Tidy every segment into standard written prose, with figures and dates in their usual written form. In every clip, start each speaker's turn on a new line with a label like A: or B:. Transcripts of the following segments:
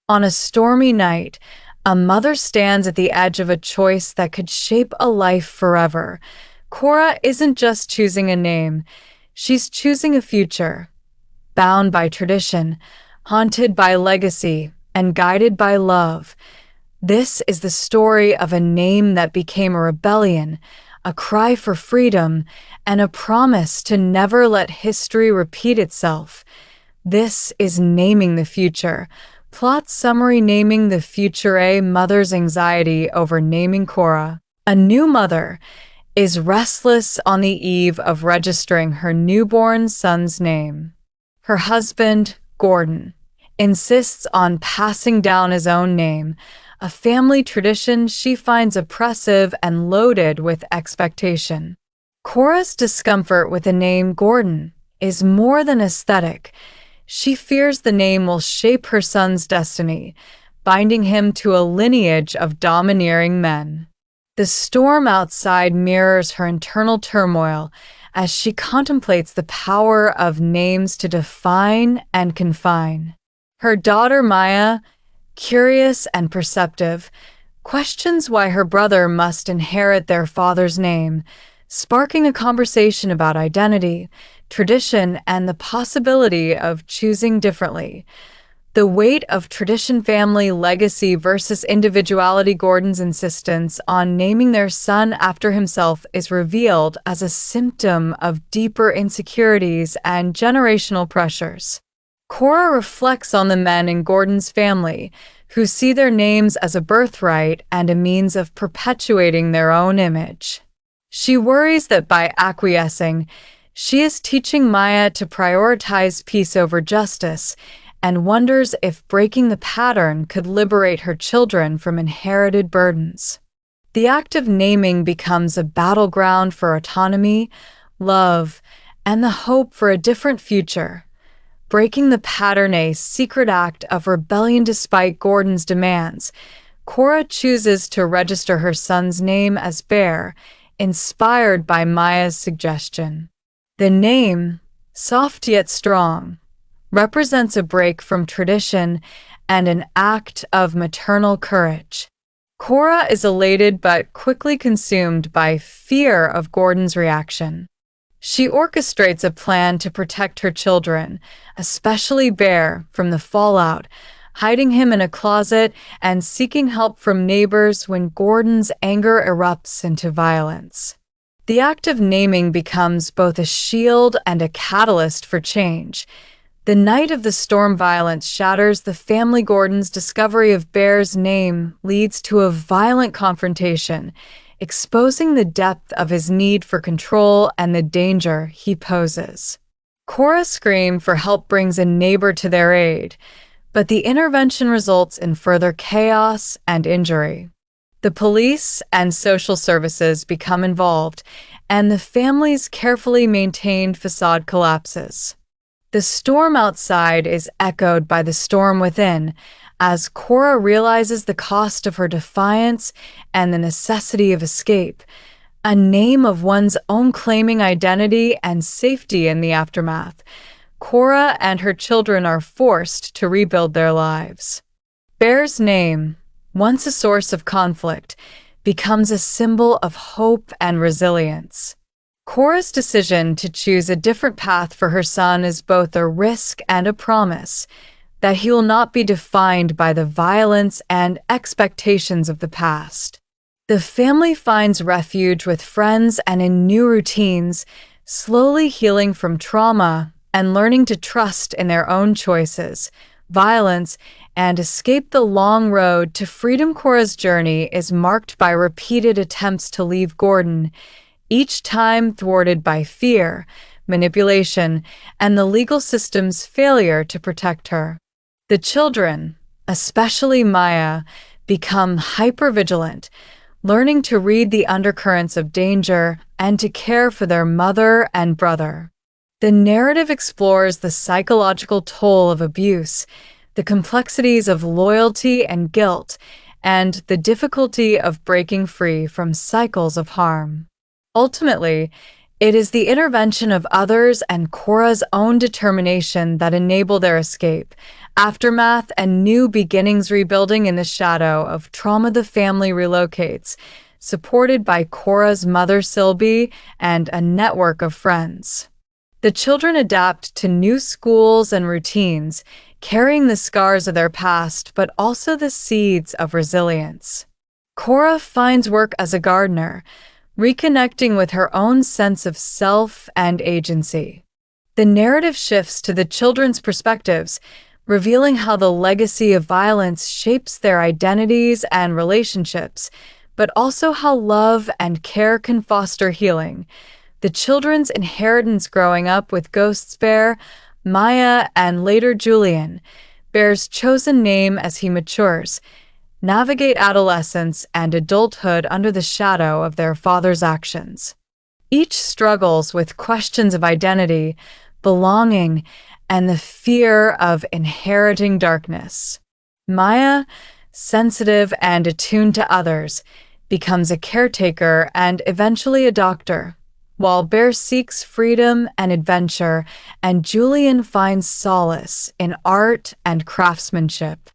A: On a stormy night, a mother stands at the edge of a choice that could shape a life forever. Cora isn't just choosing a name, she's choosing a future, bound by tradition, haunted by legacy, and guided by love. This is the story of a name that became a rebellion, a cry for freedom, and a promise to never let history repeat itself. This is Naming the Future. Plot summary: Naming the Future. A mother's anxiety over naming Cora. A new mother is restless on the eve of registering her newborn son's name. Her husband, Gordon, insists on passing down his own name, a family tradition she finds oppressive and loaded with expectation. Cora's discomfort with the name Gordon is more than aesthetic. She fears the name will shape her son's destiny, binding him to a lineage of domineering men. The storm outside mirrors her internal turmoil as she contemplates the power of names to define and confine. Her daughter Maya, curious and perceptive, questions why her brother must inherit their father's name, sparking a conversation about identity, tradition, and the possibility of choosing differently. The weight of tradition, family, legacy versus individuality. Gordon's insistence on naming their son after himself is revealed as a symptom of deeper insecurities and generational pressures. Cora reflects on the men in Gordon's family who see their names as a birthright and a means of perpetuating their own image. She worries that by acquiescing, she is teaching Maya to prioritize peace over justice, and wonders if breaking the pattern could liberate her children from inherited burdens. The act of naming becomes a battleground for autonomy, love, and the hope for a different future. Breaking the pattern, a secret act of rebellion despite Gordon's demands, Cora chooses to register her son's name as Bear, inspired by Maya's suggestion. The name, soft yet strong, represents a break from tradition and an act of maternal courage. Cora is elated but quickly consumed by fear of Gordon's reaction. She orchestrates a plan to protect her children, especially Bear, from the fallout, hiding him in a closet and seeking help from neighbors when Gordon's anger erupts into violence. The act of naming becomes both a shield and a catalyst for change. The night of the storm, violence shatters the family. Gordon's discovery of Bear's name leads to a violent confrontation, exposing the depth of his need for control and the danger he poses. Cora's scream for help brings a neighbor to their aid, but the intervention results in further chaos and injury. The police and social services become involved, and the family's carefully maintained facade collapses. The storm outside is echoed by the storm within, as Cora realizes the cost of her defiance and the necessity of escape, a name of one's own claiming identity and safety in the aftermath. Cora and her children are forced to rebuild their lives. Bear's name, once a source of conflict, becomes a symbol of hope and resilience. Cora's decision to choose a different path for her son is both a risk and a promise that he will not be defined by the violence and expectations of the past. The family finds refuge with friends and in new routines, slowly healing from trauma and learning to trust in their own choices, violence, and escape the long road to freedom. Cora's journey is marked by repeated attempts to leave Gordon, each time thwarted by fear, manipulation, and the legal system's failure to protect her. The children, especially Maya, become hypervigilant, learning to read the undercurrents of danger and to care for their mother and brother. The narrative explores the psychological toll of abuse, the complexities of loyalty and guilt, and the difficulty of breaking free from cycles of harm. Ultimately, it is the intervention of others and Cora's own determination that enable their escape, Aftermath and new beginnings, rebuilding in the shadow of trauma. The family relocates, supported by Cora's mother Sylvie and a network of friends. The children adapt to new schools and routines, carrying the scars of their past but also the seeds of resilience. Cora finds work as a gardener, reconnecting with her own sense of self and agency. The narrative shifts to the children's perspectives, revealing how the legacy of violence shapes their identities and relationships, but also how love and care can foster healing. The children's inheritance, growing up with ghosts Bear, Maya, and later Julian, Bear's chosen name as he matures, navigate adolescence and adulthood under the shadow of their father's actions. Each struggles with questions of identity, belonging, and the fear of inheriting darkness. Maya, sensitive and attuned to others, becomes a caretaker and eventually a doctor, while Bear seeks freedom and adventure, and Julian finds solace in art and craftsmanship.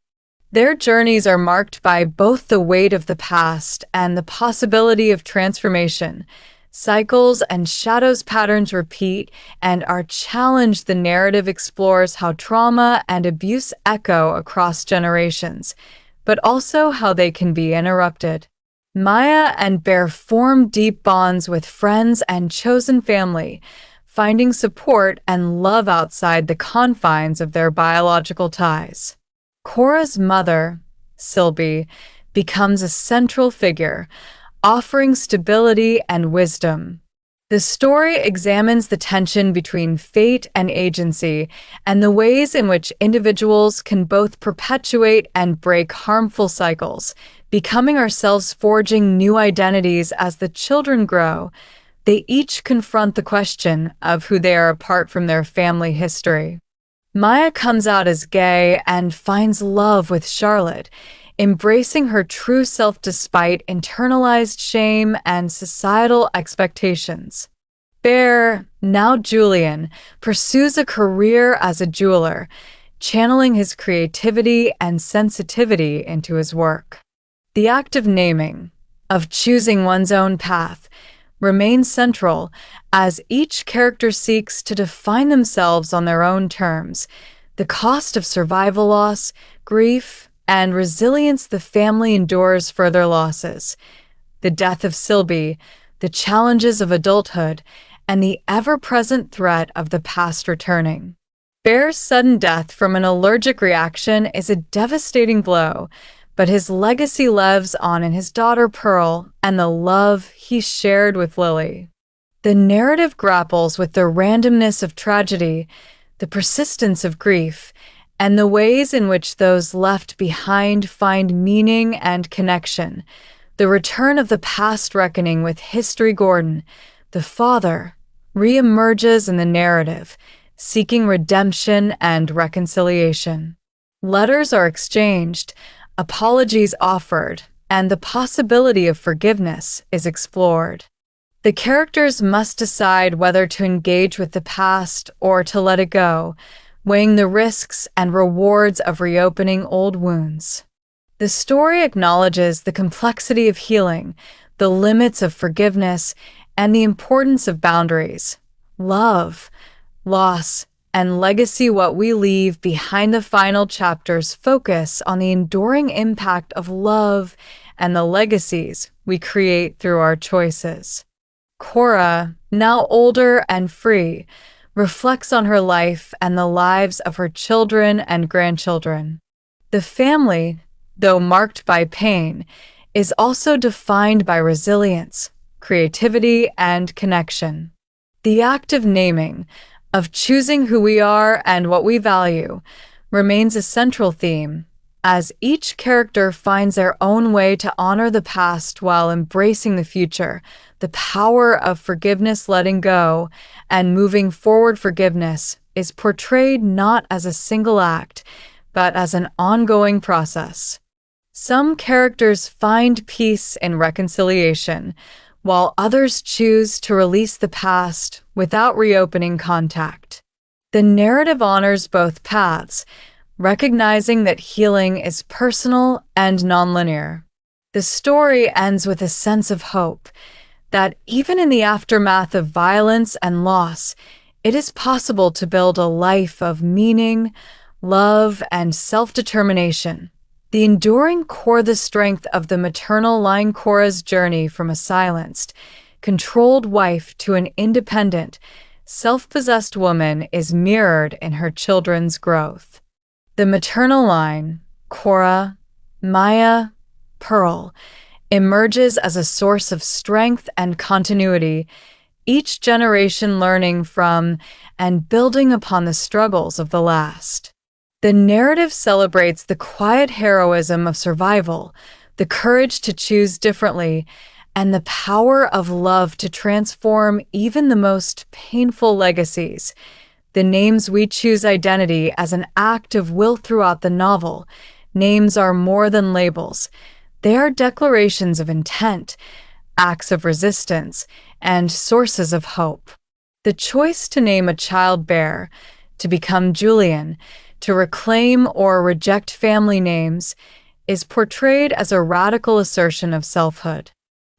A: Their journeys are marked by both the weight of the past and the possibility of transformation. Cycles and shadows patterns repeat and are challenged. The narrative explores how trauma and abuse echo across generations, but also how they can be interrupted. Maya and Bear form deep bonds with friends and chosen family, finding support and love outside the confines of their biological ties. Cora's mother, Sylvie, becomes a central figure, offering stability and wisdom. The story examines the tension between fate and agency and the ways in which individuals can both perpetuate and break harmful cycles, becoming ourselves, forging new identities. As the children grow, they each confront the question of who they are apart from their family history. Maya comes out as gay and finds love with Charlotte, embracing her true self despite internalized shame and societal expectations. Bear, now Julian, pursues a career as a jeweler, channeling his creativity and sensitivity into his work. The act of naming, of choosing one's own path, remains central as each character seeks to define themselves on their own terms. The cost of survival loss, grief, and resilience. The family endures further losses. The death of Sylvie, the challenges of adulthood, and the ever-present threat of the past returning. Bear's sudden death from an allergic reaction is a devastating blow, but his legacy lives on in his daughter Pearl and the love he shared with Lily. The narrative grapples with the randomness of tragedy, the persistence of grief, and the ways in which those left behind find meaning and connection. The return of the past, reckoning with history. Gordon, the father, re-emerges in the narrative, seeking redemption and reconciliation. Letters are exchanged, apologies offered, and the possibility of forgiveness is explored. The characters must decide whether to engage with the past or to let it go, weighing the risks and rewards of reopening old wounds. The story acknowledges the complexity of healing, the limits of forgiveness, and the importance of boundaries. Love, loss, and legacy. What we leave behind. The final chapters focus on the enduring impact of love and the legacies we create through our choices. Cora, now older and free, reflects on her life and the lives of her children and grandchildren. The family, though marked by pain, is also defined by resilience, creativity, and connection. The act of naming, of choosing who we are and what we value, remains a central theme, as each character finds their own way to honor the past while embracing the future. The power of forgiveness, letting go, and moving forward. Forgiveness is portrayed not as a single act, but as an ongoing process. Some characters find peace in reconciliation, while others choose to release the past without reopening contact. The narrative honors both paths, recognizing that healing is personal and nonlinear. The story ends with a sense of hope that even in the aftermath of violence and loss, it is possible to build a life of meaning, love, and self-determination. The enduring core, the strength of the maternal line, Cora's journey from a silenced, controlled wife to an independent, self-possessed woman is mirrored in her children's growth. The maternal line, Cora, Maya, Pearl, emerges as a source of strength and continuity, each generation learning from and building upon the struggles of the last. The narrative celebrates the quiet heroism of survival, the courage to choose differently, and the power of love to transform even the most painful legacies. The Names We Choose identity as an act of will throughout the novel. Names are more than labels. They are declarations of intent, acts of resistance, and sources of hope. The choice to name a child Bear, to become Julian, to reclaim or reject family names, is portrayed as a radical assertion of selfhood.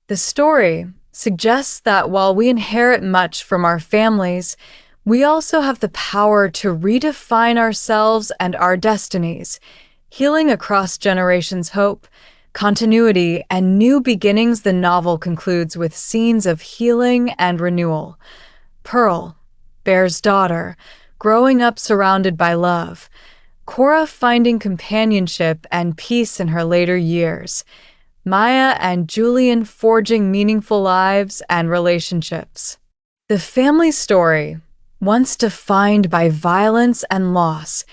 A: The story suggests that while we inherit much from our families, we also have the power to redefine ourselves and our destinies, healing across generations hope, continuity, and new beginnings. The novel concludes with scenes of healing and renewal. Pearl, Bear's daughter, growing up surrounded by love. Cora finding companionship and peace in her later years. Maya and Julian forging meaningful lives and relationships. The family story, once defined by violence and loss,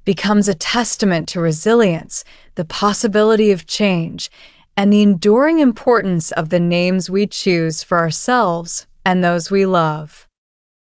A: becomes a testament to resilience, the possibility of change, and the enduring importance of the names we choose for ourselves and those we love.